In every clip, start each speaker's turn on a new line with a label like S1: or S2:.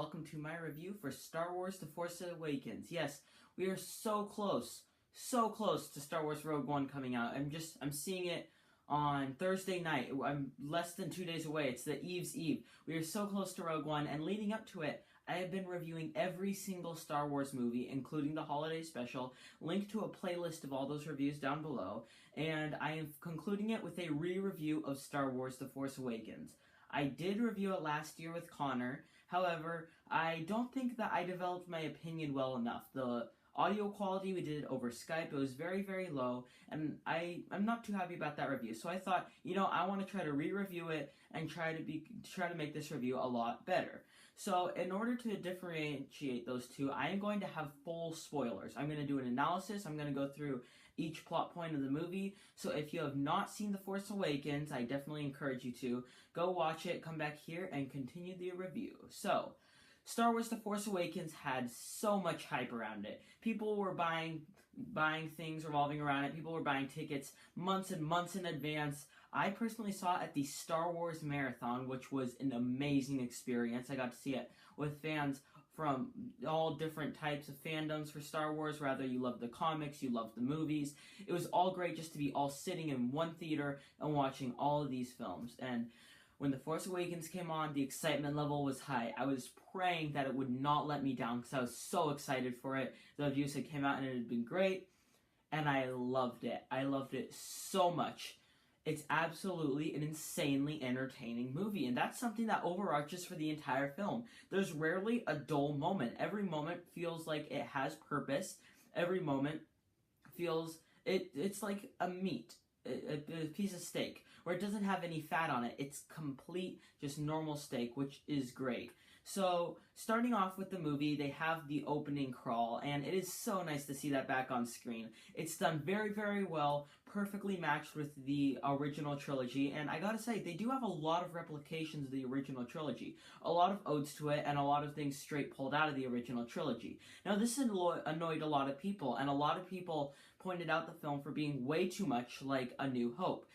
S1: welcome to my review for Star Wars The Force Awakens. Yes, we are so close to Star Wars Rogue One coming out. I'm seeing it on Thursday night. I'm less than 2 days away. It's the Eve's Eve. We are so close to Rogue One, and leading up to it, I have been reviewing every single Star Wars movie, including the holiday special, linked to a playlist of all those reviews down below, and I am concluding it with a re-review of Star Wars The Force Awakens. I did review it last year with Connor, however, I don't think that I developed my opinion well enough. The audio quality, we did it over Skype, it was very, very low, and I'm not too happy about that review. So I thought, I want to try to re-review it and try to make this review a lot better. So in order to differentiate those two, I am going to have full spoilers. I'm going to do an analysis, I'm going to go through each plot point of the movie. So if you have not seen The Force Awakens, I definitely encourage you to go watch it, come back here, and continue the review. So, Star Wars The Force Awakens had so much hype around it. People were buying things revolving around it. People were buying tickets months and months in advance. I personally saw it at the Star Wars Marathon, which was an amazing experience. I got to see it with fans from all different types of fandoms for Star Wars, whether you love the comics, you love the movies. It was all great just to be all sitting in one theater and watching all of these films. And when The Force Awakens came on, the excitement level was high. I was praying that it would not let me down because I was so excited for it. The reviews had came out and it had been great, and I loved it. I loved it so much. It's absolutely an insanely entertaining movie, and that's something that overarches for the entire film. There's rarely a dull moment. Every moment feels like it has purpose. Every moment feels, it's like a meat, a piece of steak, where it doesn't have any fat on it. It's complete, just normal steak, which is great. So, starting off with the movie, they have the opening crawl, and it is so nice to see that back on screen. It's done very, very well, perfectly matched with the original trilogy, and I gotta say, they do have a lot of replications of the original trilogy. A lot of odes to it, and a lot of things straight pulled out of the original trilogy. Now, this annoyed a lot of people, and a lot of people pointed out the film for being way too much like A New Hope.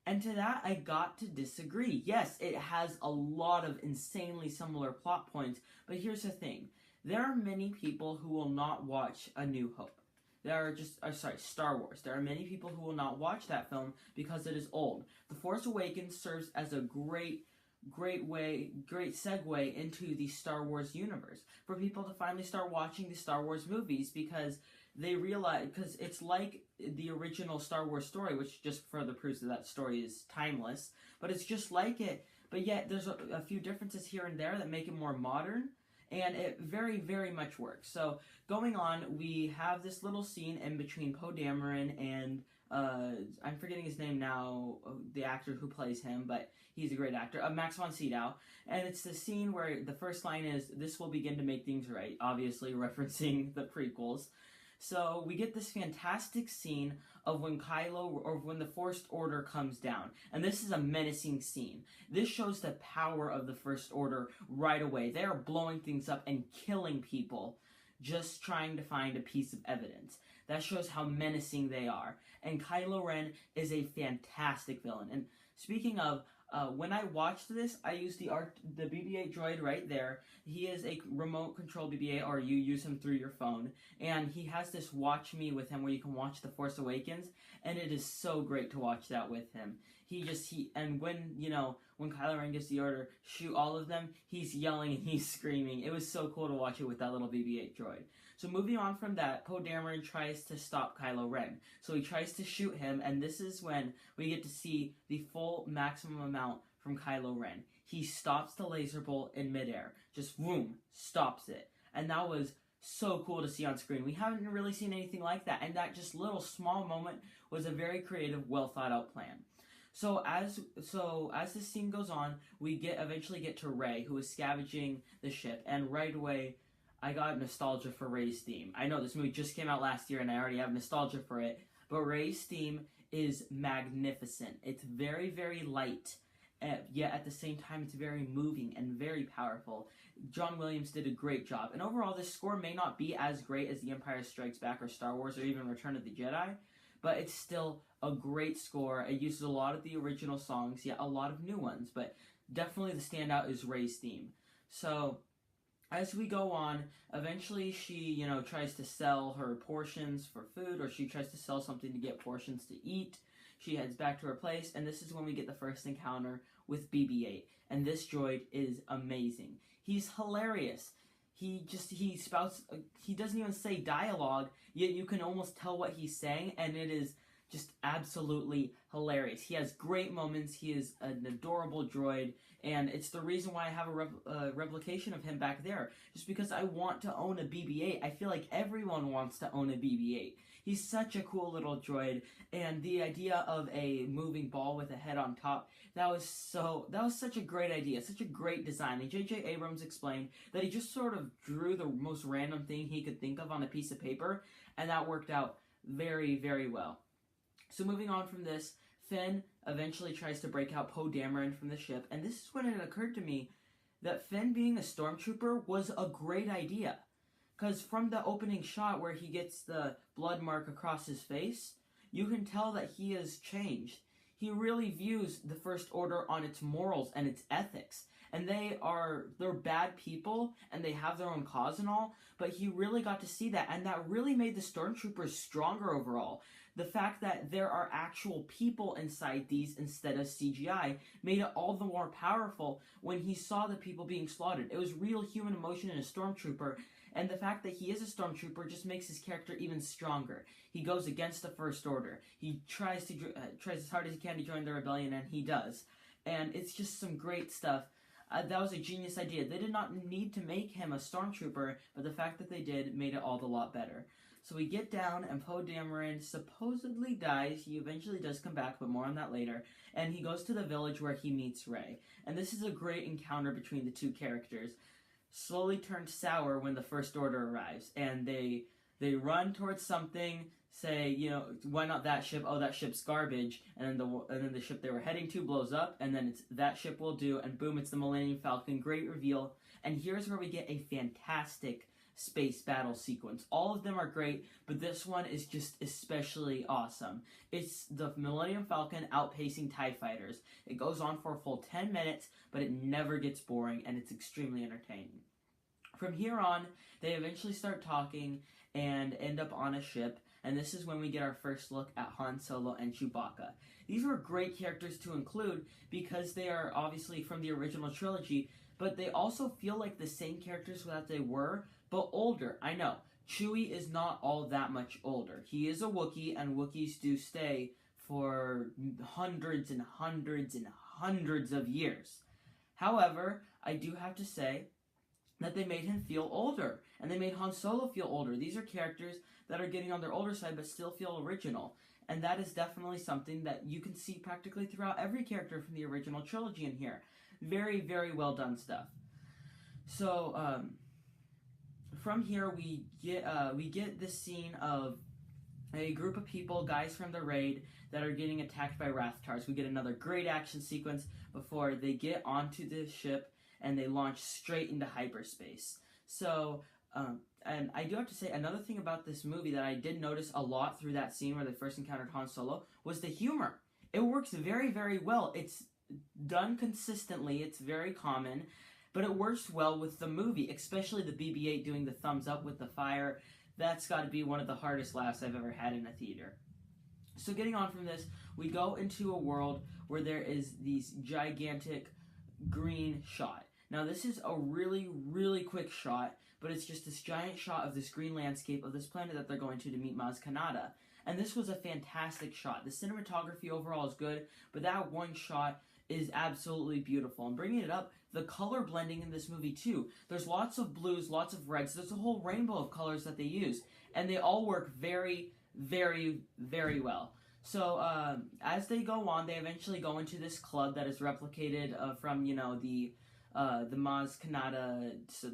S1: And to that, I got to disagree. Yes, it has a lot of insanely similar plot points, but here's the thing. There are many people who will not watch A New Hope. Star Wars. There are many people who will not watch that film because it is old. The Force Awakens serves as a great segue into the Star Wars universe for people to finally start watching the Star Wars movies because they realize, because it's like the original Star Wars story, which just further proves that story is timeless, but it's just like it, but yet there's a few differences here and there that make it more modern, and it very, very much works. So, going on, we have this little scene in between Poe Dameron and, I'm forgetting his name now, the actor who plays him, but he's a great actor, Max von Sydow, and it's the scene where the first line is, "This will begin to make things right," obviously referencing the prequels. So we get this fantastic scene of when when the First Order comes down. And this is a menacing scene. This shows the power of the First Order right away. They are blowing things up and killing people just trying to find a piece of evidence. That shows how menacing they are. And Kylo Ren is a fantastic villain. And speaking of, when I watched this, I used the BB-8 droid right there. He is a remote control BB-8, or you use him through your phone. And he has this watch me with him where you can watch The Force Awakens, and it is so great to watch that with him. And when Kylo Ren gets the order, shoot all of them, he's yelling and he's screaming. It was so cool to watch it with that little BB-8 droid. So moving on from that, Poe Dameron tries to stop Kylo Ren. So he tries to shoot him, and this is when we get to see the full maximum amount from Kylo Ren. He stops the laser bolt in midair. Just boom, stops it. And that was so cool to see on screen. We haven't really seen anything like that, and that just little small moment was a very creative, well thought out plan. So as this scene goes on, we eventually get to Rey, who is scavenging the ship, and right away, I got nostalgia for Rey's theme. I know this movie just came out last year, and I already have nostalgia for it, but Rey's theme is magnificent. It's very, very light, yet at the same time, it's very moving and very powerful. John Williams did a great job, and overall, this score may not be as great as The Empire Strikes Back or Star Wars or even Return of the Jedi, but it's still a great score. It uses a lot of the original songs, yet a lot of new ones, but definitely the standout is Rey's theme. So, as we go on, eventually she, tries to sell her portions for food, or she tries to sell something to get portions to eat. She heads back to her place, and this is when we get the first encounter with BB-8. And this droid is amazing. He's hilarious. He spouts, he doesn't even say dialogue, yet you can almost tell what he's saying, and it is just absolutely hilarious. He has great moments. He is an adorable droid, and it's the reason why I have a replication of him back there, just because I want to own a BB-8. I feel like everyone wants to own a BB-8. He's such a cool little droid, and the idea of a moving ball with a head on top, that was such a great idea, such a great design. And J.J. Abrams explained that he just sort of drew the most random thing he could think of on a piece of paper, and that worked out very, very well. So moving on from this, Finn eventually tries to break out Poe Dameron from the ship, and this is when it occurred to me that Finn being a stormtrooper was a great idea. Because from the opening shot where he gets the blood mark across his face, you can tell that he has changed. He really views the First Order on its morals and its ethics. And they're bad people, and they have their own cause and all, but he really got to see that, and that really made the stormtroopers stronger overall. The fact that there are actual people inside these instead of CGI made it all the more powerful when he saw the people being slaughtered. It was real human emotion in a stormtrooper, and the fact that he is a stormtrooper just makes his character even stronger. He goes against the First Order. He tries as hard as he can to join the rebellion, and he does. And it's just some great stuff. That was a genius idea. They did not need to make him a stormtrooper, but the fact that they did made it all the lot better. So we get down, and Poe Dameron supposedly dies. He eventually does come back, but more on that later. And he goes to the village where he meets Rey. And this is a great encounter between the two characters. Slowly turned sour when the First Order arrives. And they run towards something, say, why not that ship? Oh, that ship's garbage. And then the ship they were heading to blows up, and then it's that ship will do, and boom, it's the Millennium Falcon. Great reveal. And here's where we get a fantastic space battle sequence. All of them are great, but this one is just especially awesome. It's the Millennium Falcon outpacing TIE fighters. It goes on for a full 10 minutes, but it never gets boring, and it's extremely entertaining. From here on, they eventually start talking and end up on a ship, and this is when we get our first look at Han Solo and Chewbacca. These were great characters to include because they are obviously from the original trilogy, but they also feel like the same characters that they were, but older. I know, Chewie is not all that much older. He is a Wookiee, and Wookiees do stay for hundreds and hundreds and hundreds of years. However, I do have to say that they made him feel older, and they made Han Solo feel older. These are characters that are getting on their older side but still feel original, and that is definitely something that you can see practically throughout every character from the original trilogy in here. Very, very well done stuff. So, from here we get this scene of a group of people, guys from the raid, that are getting attacked by Rathtars. We get another great action sequence before they get onto the ship and they launch straight into hyperspace. So, and I do have to say, another thing about this movie that I did notice a lot through that scene where they first encountered Han Solo was the humor. It works very, very well. It's done consistently. It's very common. But it works well with the movie, especially the BB-8 doing the thumbs up with the fire. That's got to be one of the hardest laughs I've ever had in a theater. So getting on from this, we go into a world where there is these gigantic green shot. Now this is a really, really quick shot, but it's just this giant shot of this green landscape of this planet that they're going to meet Maz Kanata. And this was a fantastic shot. The cinematography overall is good, but that one shot is absolutely beautiful. And bringing it up, the color blending in this movie too. There's lots of blues, lots of reds. There's a whole rainbow of colors that they use. And they all work very, very, very well. So as they go on, they eventually go into this club that is replicated from, the Maz Kanata, so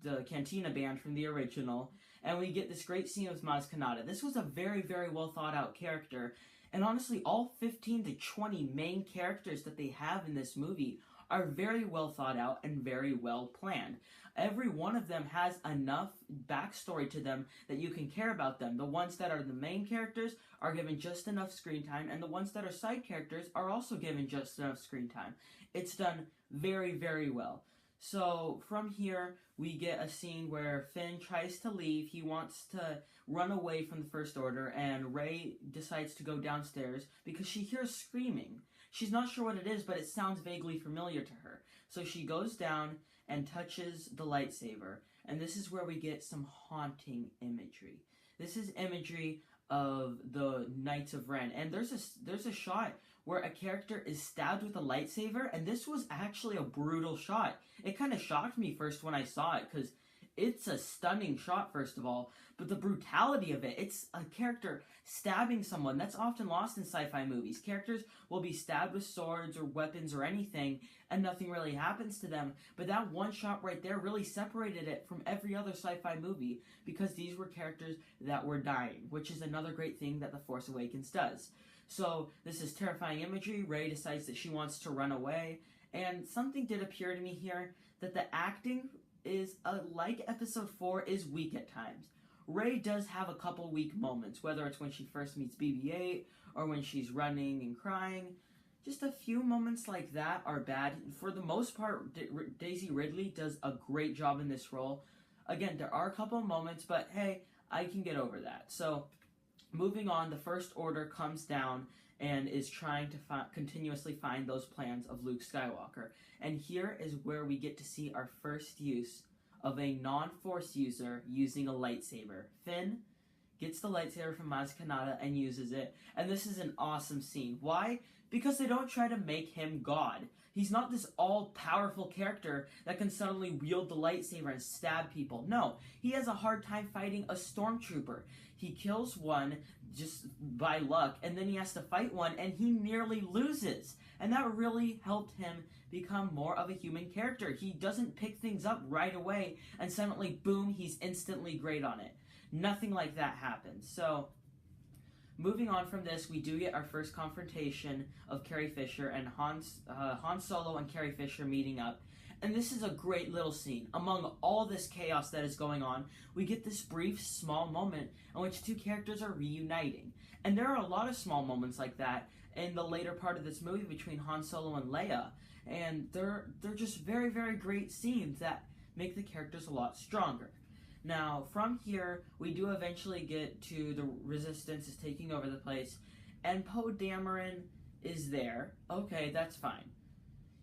S1: the Cantina band from the original. And we get this great scene with Maz Kanata. This was a very, very well thought out character. And honestly, all 15 to 20 main characters that they have in this movie are very well thought out and very well planned. Every one of them has enough backstory to them that you can care about them. The ones that are the main characters are given just enough screen time, and the ones that are side characters are also given just enough screen time. It's done very, very well. So from here, we get a scene where Finn tries to leave. He wants to run away from the First Order, and Rey decides to go downstairs because she hears screaming. She's not sure what it is, but it sounds vaguely familiar to her. So she goes down and touches the lightsaber, and this is where we get some haunting imagery. This is imagery of the Knights of Ren, and there's a shot where a character is stabbed with a lightsaber, and this was actually a brutal shot. It kind of shocked me first when I saw it, because it's a stunning shot, first of all, but the brutality of it, it's a character stabbing someone. That's often lost in sci-fi movies. Characters will be stabbed with swords or weapons or anything, and nothing really happens to them, but that one shot right there really separated it from every other sci-fi movie, because these were characters that were dying, which is another great thing that The Force Awakens does. So this is terrifying imagery. Rey decides that she wants to run away, and something did appear to me here, that the acting is, like Episode 4, is weak at times. Rey does have a couple weak moments, whether it's when she first meets BB-8, or when she's running and crying. Just a few moments like that are bad. For the most part, Daisy Ridley does a great job in this role. Again, there are a couple of moments, but hey, I can get over that. So, moving on, the First Order comes down and is trying to continuously find those plans of Luke Skywalker. And here is where we get to see our first use of a non-Force user using a lightsaber. Finn gets the lightsaber from Maz Kanata and uses it. And this is an awesome scene. Why? Because they don't try to make him God. He's not this all-powerful character that can suddenly wield the lightsaber and stab people. No, he has a hard time fighting a stormtrooper. He kills one just by luck, and then he has to fight one, and he nearly loses. And that really helped him become more of a human character. He doesn't pick things up right away, and suddenly, boom, he's instantly great on it. Nothing like that happens. So, moving on from this, we do get our first confrontation of Carrie Fisher and Han Solo and Carrie Fisher meeting up. And this is a great little scene. Among all this chaos that is going on, we get this brief, small moment in which two characters are reuniting. And there are a lot of small moments like that in the later part of this movie between Han Solo and Leia. And they're just very, very great scenes that make the characters a lot stronger. Now, from here, we do eventually get to the Resistance is taking over the place, and Poe Dameron is there. Okay, that's fine.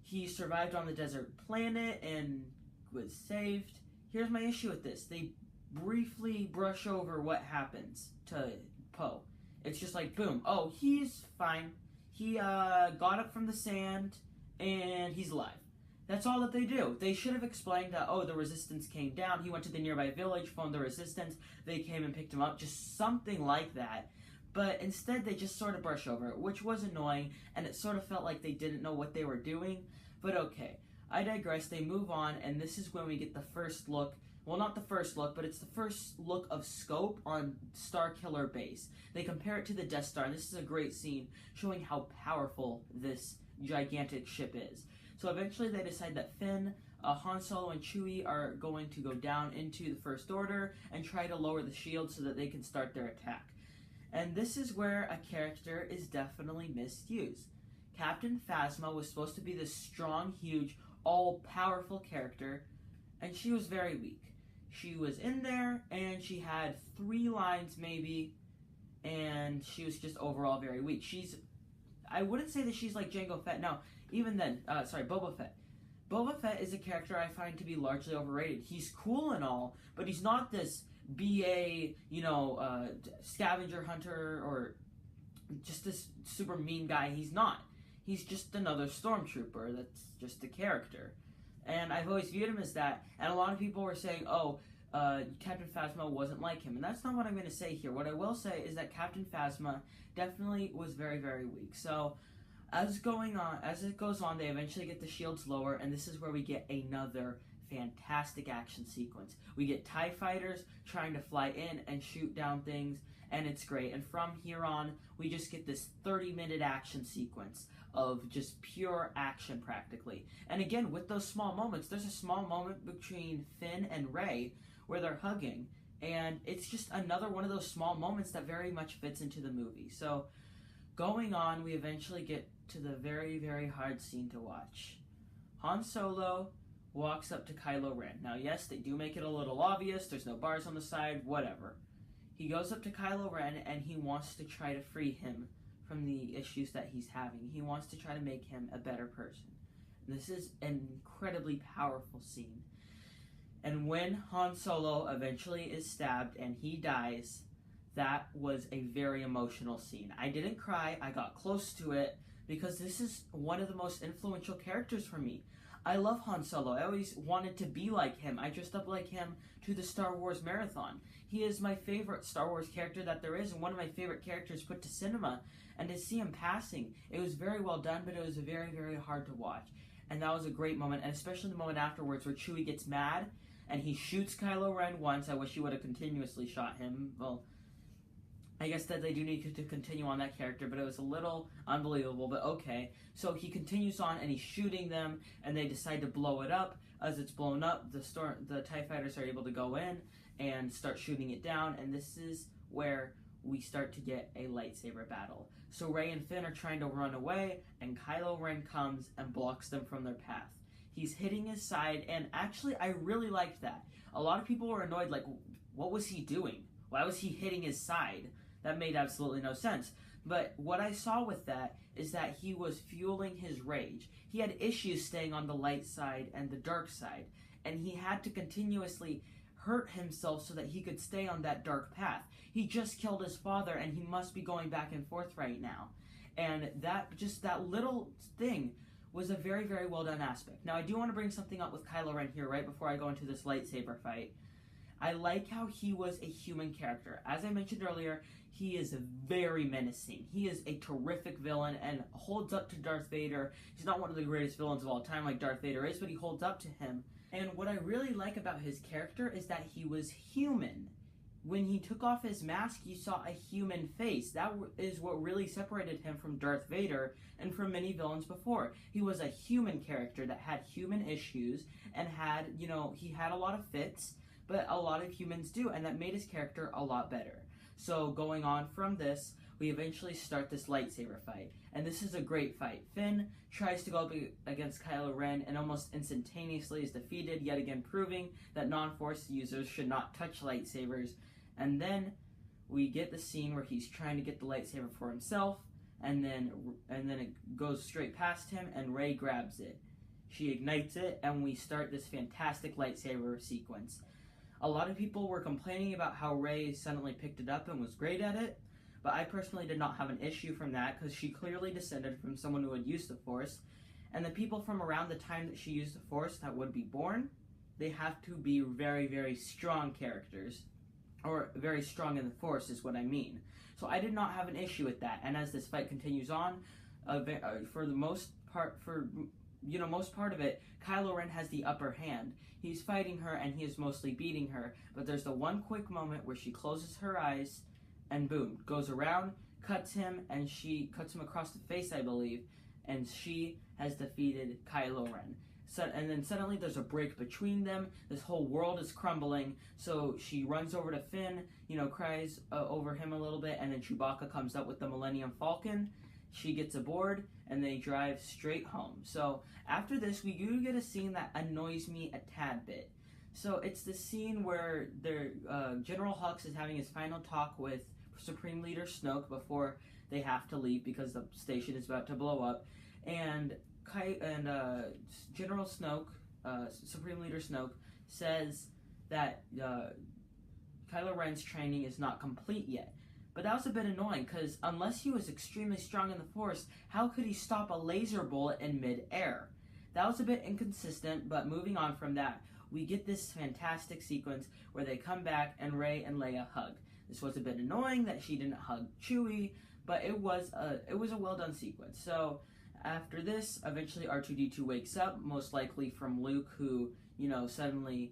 S1: He survived on the desert planet and was saved. Here's my issue with this. They briefly brush over what happens to Poe. It's just like, boom, oh, he's fine. He got up from the sand, and he's alive. That's all that they do. They should have explained that, oh, the Resistance came down, he went to the nearby village, phoned the Resistance, they came and picked him up, just something like that. But instead, they just sort of brush over it, which was annoying, and it sort of felt like they didn't know what they were doing. But okay, I digress. They move on, and this is when we get the first look. Well, not the first look, but it's the first look of scope on Starkiller Base. They compare it to the Death Star, and this is a great scene showing how powerful this gigantic ship is. So eventually they decide that Finn, Han Solo, and Chewie are going to go down into the First Order and try to lower the shield so that they can start their attack. And this is where a character is definitely misused. Captain Phasma was supposed to be this strong, huge, all-powerful character, and she was very weak. She was in there, and she had 3 lines maybe, and she was just overall very weak. I wouldn't say that she's like Jango Fett, no. Even then, Boba Fett. Boba Fett is a character I find to be largely overrated. He's cool and all, but he's not this BA, scavenger hunter or just this super mean guy. He's not. He's just another stormtrooper that's just a character. And I've always viewed him as that, and a lot of people were saying, Captain Phasma wasn't like him, and that's not what I'm going to say here. What I will say is that Captain Phasma definitely was very, very weak. So, as it goes on, they eventually get the shields lower, and this is where we get another fantastic action sequence. We get TIE fighters trying to fly in and shoot down things, and it's great. And from here on, we just get this 30-minute action sequence of just pure action, practically. And again, with those small moments, there's a small moment between Finn and Rey where they're hugging, and it's just another one of those small moments that very much fits into the movie. So, going on, we eventually get to the very, very hard scene to watch. Han Solo walks up to Kylo Ren. Now, yes, they do make it a little obvious. There's no bars on the side, whatever. He goes up to Kylo Ren and he wants to try to free him from the issues that he's having. He wants to try to make him a better person. This is an incredibly powerful scene. And when Han Solo eventually is stabbed and he dies, that was a very emotional scene. I didn't cry, I got close to it, because this is one of the most influential characters for me. I love Han Solo. I always wanted to be like him. I dressed up like him to the Star Wars marathon. He is my favorite Star Wars character that there is, and one of my favorite characters put to cinema. And to see him passing, it was very well done, but it was very, very hard to watch. And that was a great moment, and especially the moment afterwards where Chewie gets mad, and he shoots Kylo Ren once. I wish he would have continuously shot him. Well, I guess that they do need to continue on that character, but it was a little unbelievable, but okay. So he continues on, and he's shooting them, and they decide to blow it up. As it's blown up, the TIE fighters are able to go in and start shooting it down, and this is where we start to get a lightsaber battle. So Rey and Finn are trying to run away, and Kylo Ren comes and blocks them from their path. He's hitting his side, and actually, I really liked that. A lot of people were annoyed, like, what was he doing? Why was he hitting his side? That made absolutely no sense. But what I saw with that is that he was fueling his rage. He had issues staying on the light side and the dark side, and he had to continuously hurt himself so that he could stay on that dark path. He just killed his father, and he must be going back and forth right now. And that little thing was a very, very well done aspect. Now, I do want to bring something up with Kylo Ren here right before I go into this lightsaber fight. I like how he was a human character. As I mentioned earlier, he is very menacing. He is a terrific villain and holds up to Darth Vader. He's not one of the greatest villains of all time like Darth Vader is, but he holds up to him. And what I really like about his character is that he was human. When he took off his mask, you saw a human face. That is what really separated him from Darth Vader and from many villains before. He was a human character that had human issues and had, he had a lot of fits, but a lot of humans do, and that made his character a lot better. So going on from this, we eventually start this lightsaber fight, and this is a great fight. Finn tries to go up against Kylo Ren and almost instantaneously is defeated, yet again proving that non-Force users should not touch lightsabers. And then we get the scene where he's trying to get the lightsaber for himself, and then it goes straight past him, and Rey grabs it. She ignites it, and we start this fantastic lightsaber sequence. A lot of people were complaining about how Rey suddenly picked it up and was great at it, but I personally did not have an issue from that because she clearly descended from someone who had used the Force, and the people from around the time that she used the Force that would be born, they have to be very, very strong characters, or very strong in the Force is what I mean. So I did not have an issue with that, and as this fight continues on, for the most part, most part of it, Kylo Ren has the upper hand. He's fighting her, and he is mostly beating her, but there's the one quick moment where she closes her eyes, and boom, goes around, cuts him, and she cuts him across the face, I believe, and she has defeated Kylo Ren. So, and then suddenly there's a break between them, this whole world is crumbling, so she runs over to Finn, cries over him a little bit, and then Chewbacca comes up with the Millennium Falcon. She gets aboard, and they drive straight home. So after this, we do get a scene that annoys me a tad bit. So it's the scene where General Hux is having his final talk with Supreme Leader Snoke before they have to leave because the station is about to blow up. And General Snoke, Supreme Leader Snoke, says that Kylo Ren's training is not complete yet. But that was a bit annoying, because unless he was extremely strong in the Force, how could he stop a laser bullet in mid-air? That was a bit inconsistent, but moving on from that, we get this fantastic sequence where they come back and Rey and Leia hug. This was a bit annoying that she didn't hug Chewie, but it was a well-done sequence. So after this, eventually R2-D2 wakes up, most likely from Luke, who, suddenly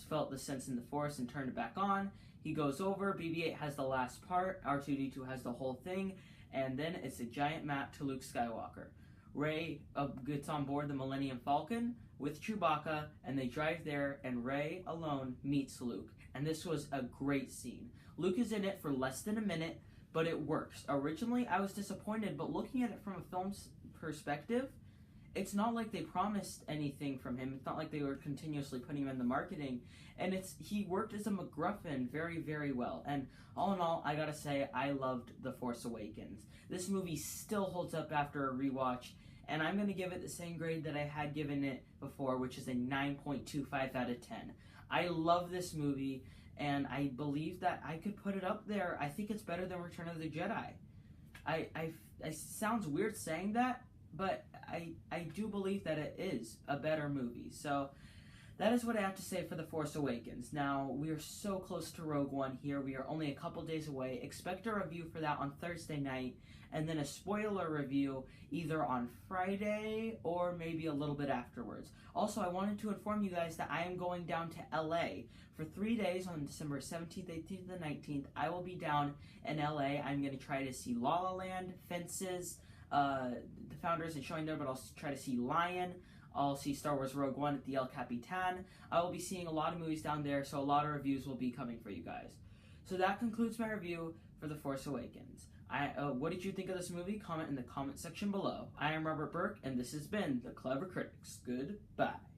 S1: felt the sense in the Force and turned it back on. He goes over, BB-8 has the last part, R2-D2 has the whole thing, and then it's a giant map to Luke Skywalker. Rey gets on board the Millennium Falcon with Chewbacca, and they drive there, and Rey alone meets Luke. And this was a great scene. Luke is in it for less than a minute, but it works. Originally, I was disappointed, but looking at it from a film's perspective, it's not like they promised anything from him. It's not like they were continuously putting him in the marketing. And he worked as a MacGuffin very, very well. And all in all, I gotta say, I loved The Force Awakens. This movie still holds up after a rewatch, and I'm gonna give it the same grade that I had given it before, which is a 9.25 out of 10. I love this movie, and I believe that I could put it up there. I think it's better than Return of the Jedi. It sounds weird saying that, but I do believe that it is a better movie. So that is what I have to say for The Force Awakens. Now, we are so close to Rogue One here. We are only a couple days away. Expect a review for that on Thursday night, and then a spoiler review either on Friday or maybe a little bit afterwards. Also, I wanted to inform you guys that I am going down to LA for 3 days on December 17th, 18th, and 19th. I will be down in LA. I'm going to try to see La La Land, Fences, The Founders and Showing There, but I'll try to see Lion. I'll see Star Wars Rogue One at the El Capitan. I will be seeing a lot of movies down there, so a lot of reviews will be coming for you guys. So that concludes my review for The Force Awakens. What did you think of this movie? Comment in the comment section below. I am Robert Burke, and this has been The Clever Critics. Goodbye.